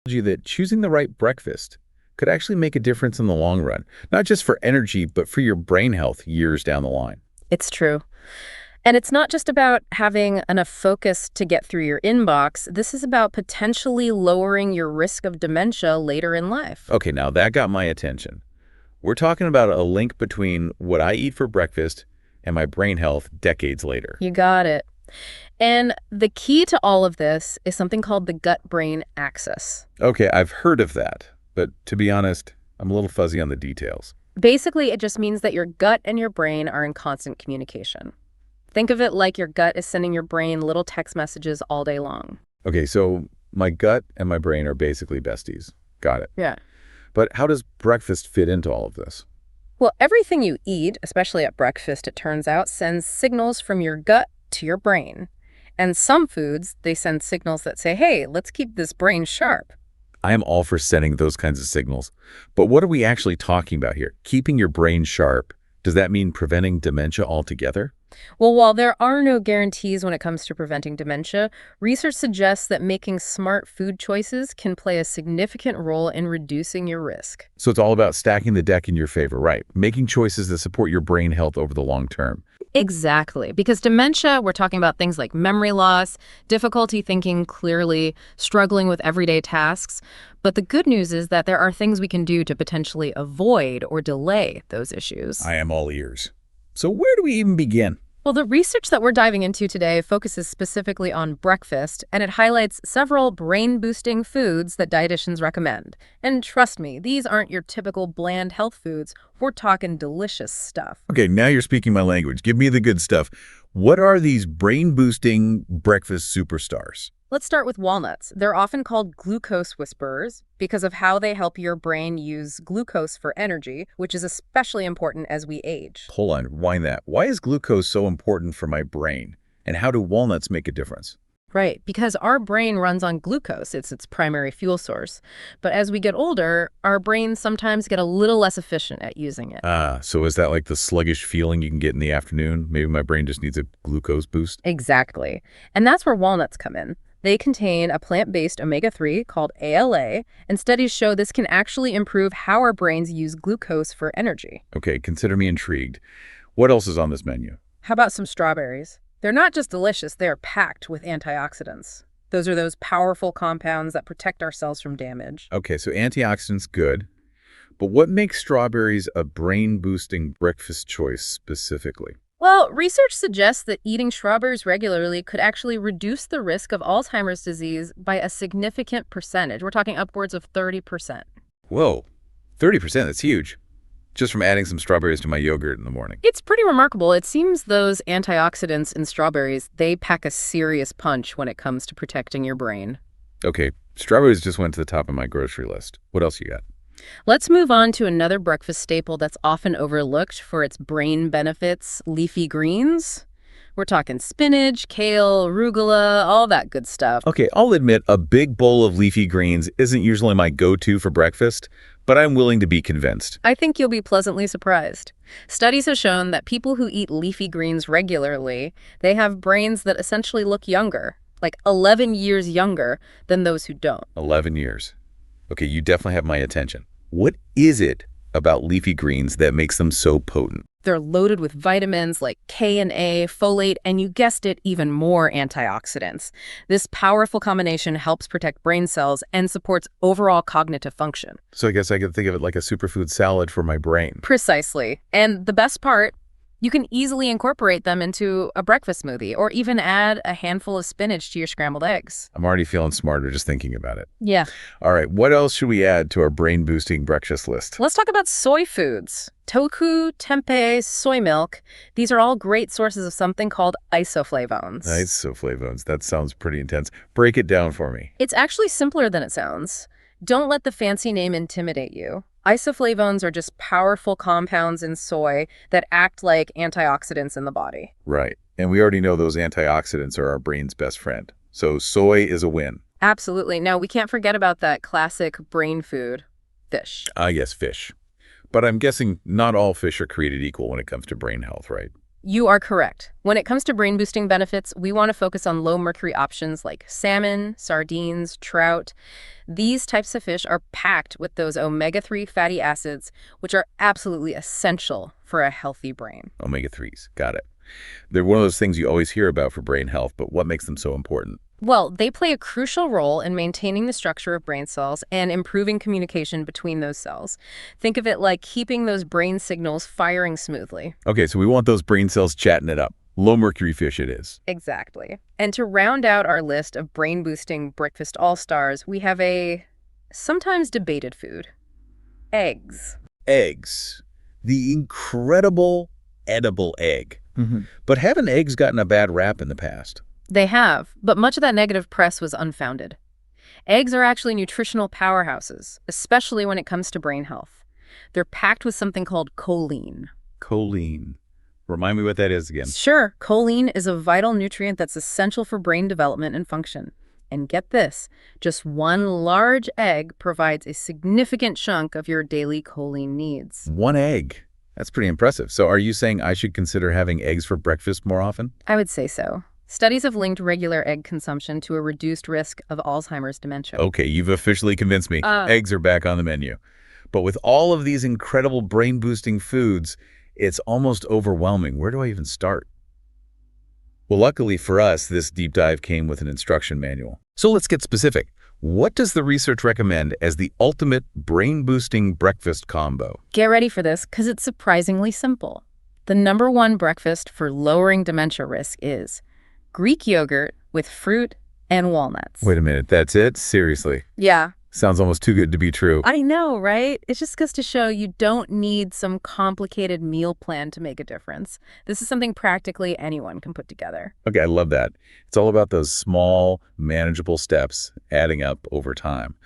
You that choosing the right breakfast could actually make a difference in the long run, not just for energy, but for your brain health years down the line. It's true. And it's not just about having enough focus to get through your inbox. This is about potentially lowering your risk of dementia later in life. Okay, now that got my attention. We're talking about a link between what I eat for breakfast and my brain health decades later. You got it. And the key to all of this is something called the gut-brain axis. Okay, I've heard of that, but to be honest, I'm a little fuzzy on the details. Basically, it just means that your gut and your brain are in constant communication. Think of it like your gut is sending your brain little text messages all day long. Okay, so my gut and my brain are basically besties. Got it. Yeah. But how does breakfast fit into all of this? Well, everything you eat, especially at breakfast, it turns out, sends signals from your gut to your brain. And some foods, they send signals that say, hey, let's keep this brain sharp. I am all for sending those kinds of signals. But what are we actually talking about here? Keeping your brain sharp, does that mean preventing dementia altogether? Well, while there are no guarantees when it comes to preventing dementia, research suggests that making smart food choices can play a significant role in reducing your risk. So it's all about stacking the deck in your favor, right? Making choices that support your brain health over the long term. Exactly. Because dementia, we're talking about things like memory loss, difficulty thinking clearly, struggling with everyday tasks. But the good news is that there are things we can do to potentially avoid or delay those issues. I am all ears. So where do we even begin? Well, the research that we're diving into today focuses specifically on breakfast, and it highlights several brain-boosting foods that dietitians recommend. And trust me, these aren't your typical bland health foods. We're talking delicious stuff. Okay, now you're speaking my language. Give me the good stuff. What are these brain-boosting breakfast superstars? Let's start with walnuts. They're often called glucose whisperers because of how they help your brain use glucose for energy, which is especially important as we age. Hold on, rewind that. Why is glucose so important for my brain? And how do walnuts make a difference? Right, because our brain runs on glucose. It's its primary fuel source. But as we get older, our brains sometimes get a little less efficient at using it. So is that like the sluggish feeling you can get in the afternoon? Maybe my brain just needs a glucose boost? Exactly. And that's where walnuts come in. They contain a plant-based omega-3 called ALA, and studies show this can actually improve how our brains use glucose for energy. Okay, consider me intrigued. What else is on this menu? How about some strawberries? They're not just delicious, they're packed with antioxidants. Those are those powerful compounds that protect our cells from damage. Okay, so antioxidants, good. But what makes strawberries a brain-boosting breakfast choice specifically? Well, research suggests that eating strawberries regularly could actually reduce the risk of Alzheimer's disease by a significant percentage. We're talking upwards of 30%. Whoa, 30%, that's huge. Just from adding some strawberries to my yogurt in the morning. It's pretty remarkable. It seems those antioxidants in strawberries, they pack a serious punch when it comes to protecting your brain. Okay, strawberries just went to the top of my grocery list. What else you got? Let's move on to another breakfast staple that's often overlooked for its brain benefits, leafy greens. We're talking spinach, kale, arugula, all that good stuff. Okay, I'll admit a big bowl of leafy greens isn't usually my go-to for breakfast, but I'm willing to be convinced. I think you'll be pleasantly surprised. Studies have shown that people who eat leafy greens regularly, they have brains that essentially look younger, like 11 years younger than those who don't. 11 years. Okay, you definitely have my attention. What is it about leafy greens that makes them so potent? They're loaded with vitamins like K and A, folate, and you guessed it, even more antioxidants. This powerful combination helps protect brain cells and supports overall cognitive function. So I guess I could think of it like a superfood salad for my brain. Precisely. And the best part, you can easily incorporate them into a breakfast smoothie or even add a handful of spinach to your scrambled eggs. I'm already feeling smarter just thinking about it. Yeah. All right, what else should we add to our brain-boosting breakfast list? Let's talk about soy foods. Tofu, tempeh, soy milk. These are all great sources of something called isoflavones. Isoflavones, that sounds pretty intense. Break it down for me. It's actually simpler than it sounds. Don't let the fancy name intimidate you. Isoflavones are just powerful compounds in soy that act like antioxidants in the body. Right, and we already know those antioxidants are our brain's best friend. So soy is a win. Absolutely. Now, we can't forget about that classic brain food, fish. Yes, fish. But I'm guessing not all fish are created equal when it comes to brain health, right? You are correct. When it comes to brain-boosting benefits, we want to focus on low-mercury options like salmon, sardines, trout. These types of fish are packed with those omega-3 fatty acids, which are absolutely essential for a healthy brain. Omega-3s, got it. They're one of those things you always hear about for brain health, but what makes them so important? Well, they play a crucial role in maintaining the structure of brain cells and improving communication between those cells. Think of it like keeping those brain signals firing smoothly. Okay, so we want those brain cells chatting it up. Low mercury fish it is. Exactly. And to round out our list of brain-boosting breakfast all-stars, we have a sometimes debated food: eggs. Eggs. The incredible edible egg. But haven't eggs gotten a bad rap in the past? They have, but much of that negative press was unfounded. Eggs are actually nutritional powerhouses, especially when it comes to brain health. They're packed with something called choline. Choline. Remind me what that is again. Sure, choline is a vital nutrient that's essential for brain development and function. And get this, just one large egg provides a significant chunk of your daily choline needs. One egg. That's pretty impressive. So are you saying I should consider having eggs for breakfast more often? I would say so. Studies have linked regular egg consumption to a reduced risk of Alzheimer's dementia. Okay, you've officially convinced me. Eggs are back on the menu. But with all of these incredible brain-boosting foods, it's almost overwhelming. Where do I even start? Well, luckily for us, this deep dive came with an instruction manual. So let's get specific. What does the research recommend as the ultimate brain-boosting breakfast combo? Get ready for this, because it's surprisingly simple. The #1 breakfast for lowering dementia risk is Greek yogurt with fruit and walnuts. Wait a minute, that's it? Seriously? Yeah. Sounds almost too good to be true. I know, right? It just goes to show you don't need some complicated meal plan to make a difference. This is something practically anyone can put together. Okay, I love that. It's all about those small, manageable steps adding up over time.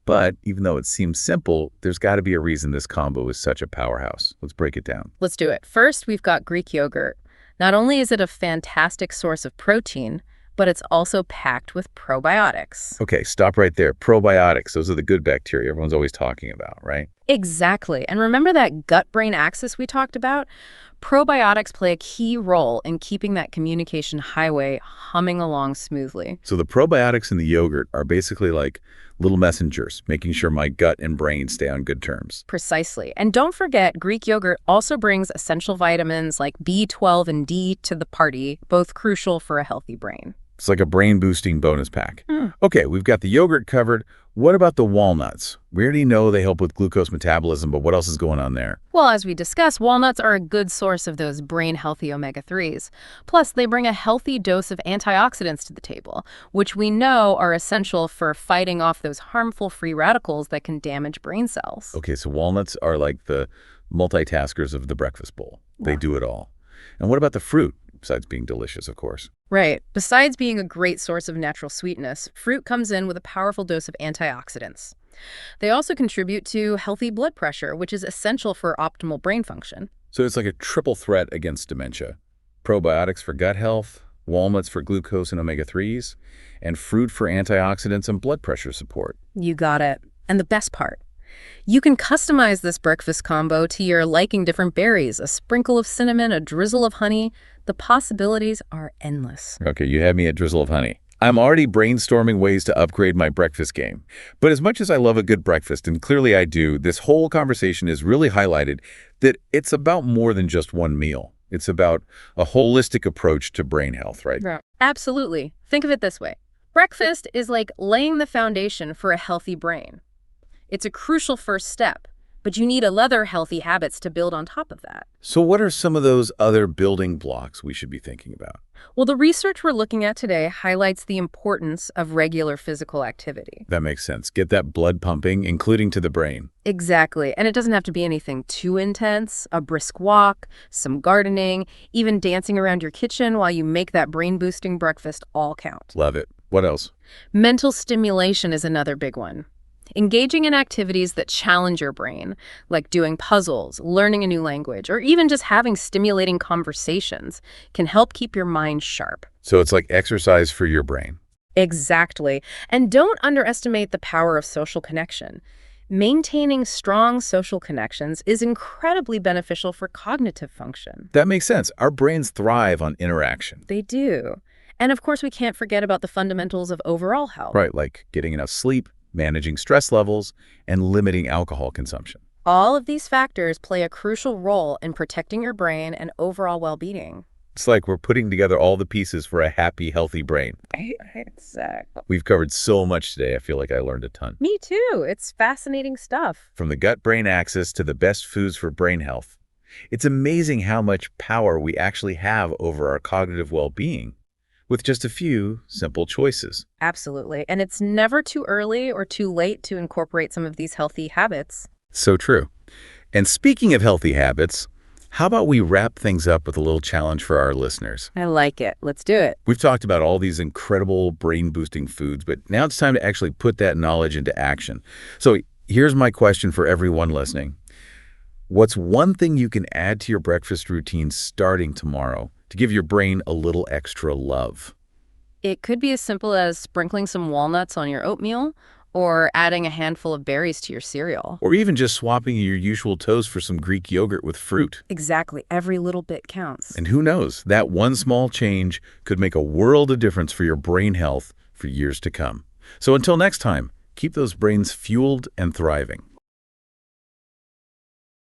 But even though it seems simple, there's got to be a reason this combo is such a powerhouse. Let's break it down. Let's do it. First, we've got Greek yogurt. Not only is it a fantastic source of protein, but it's also packed with probiotics. Okay, stop right there. Probiotics, those are the good bacteria everyone's always talking about, right? Exactly. And remember that gut-brain axis we talked about? Probiotics play a key role in keeping that communication highway humming along smoothly. So the probiotics in the yogurt are basically like little messengers, making sure my gut and brain stay on good terms. Precisely. And don't forget, Greek yogurt also brings essential vitamins like B12 and D to the party, both crucial for a healthy brain. It's like a brain-boosting bonus pack. Okay, we've got the yogurt covered. What about the walnuts? We already know they help with glucose metabolism, but what else is going on there? Well, as we discussed, walnuts are a good source of those brain-healthy omega-3s. Plus, they bring a healthy dose of antioxidants to the table, which we know are essential for fighting off those harmful free radicals that can damage brain cells. Okay, so walnuts are like the multitaskers of the breakfast bowl. They do it all. And what about the fruit, besides being delicious, of course? Right. Besides being a great source of natural sweetness, fruit comes in with a powerful dose of antioxidants. They also contribute to healthy blood pressure, which is essential for optimal brain function. So it's like a triple threat against dementia. Probiotics for gut health, walnuts for glucose and omega-3s, and fruit for antioxidants and blood pressure support. You got it. And the best part, you can customize this breakfast combo to your liking: different berries, a sprinkle of cinnamon, a drizzle of honey. The possibilities are endless. Okay, you had me at drizzle of honey. I'm already brainstorming ways to upgrade my breakfast game. But as much as I love a good breakfast, and clearly I do, this whole conversation has really highlighted that it's about more than just one meal. It's about a holistic approach to brain health, right? Yeah. Absolutely. Think of it this way. Breakfast is like laying the foundation for a healthy brain. It's a crucial first step, but you need other healthy habits to build on top of that. So what are some of those other building blocks we should be thinking about? Well, the research we're looking at today highlights the importance of regular physical activity. That makes sense. Get that blood pumping, including to the brain. Exactly. And it doesn't have to be anything too intense. A brisk walk, some gardening, even dancing around your kitchen while you make that brain-boosting breakfast all count. Love it. What else? Mental stimulation is another big one. Engaging in activities that challenge your brain, like doing puzzles, learning a new language, or even just having stimulating conversations, can help keep your mind sharp. So it's like exercise for your brain. Exactly. And don't underestimate the power of social connection. Maintaining strong social connections is incredibly beneficial for cognitive function. That makes sense. Our brains thrive on interaction. They do. And of course, we can't forget about the fundamentals of overall health. Right, like getting enough sleep, managing stress levels, and limiting alcohol consumption. All of these factors play a crucial role in protecting your brain and overall well-being. It's like we're putting together all the pieces for a happy, healthy brain. Exactly. We've covered so much today. I feel like I learned a ton. Me too. It's fascinating stuff. From the gut-brain axis to the best foods for brain health. It's amazing how much power we actually have over our cognitive well-being with just a few simple choices. Absolutely. And it's never too early or too late to incorporate some of these healthy habits. So true. And speaking of healthy habits, how about we wrap things up with a little challenge for our listeners? I like it. Let's do it. We've talked about all these incredible brain-boosting foods, but now it's time to actually put that knowledge into action. So here's my question for everyone listening. What's one thing you can add to your breakfast routine starting tomorrow to give your brain a little extra love? It could be as simple as sprinkling some walnuts on your oatmeal or adding a handful of berries to your cereal. Or even just swapping your usual toast for some Greek yogurt with fruit. Exactly. Every little bit counts. And who knows, that one small change could make a world of difference for your brain health for years to come. So until next time, keep those brains fueled and thriving.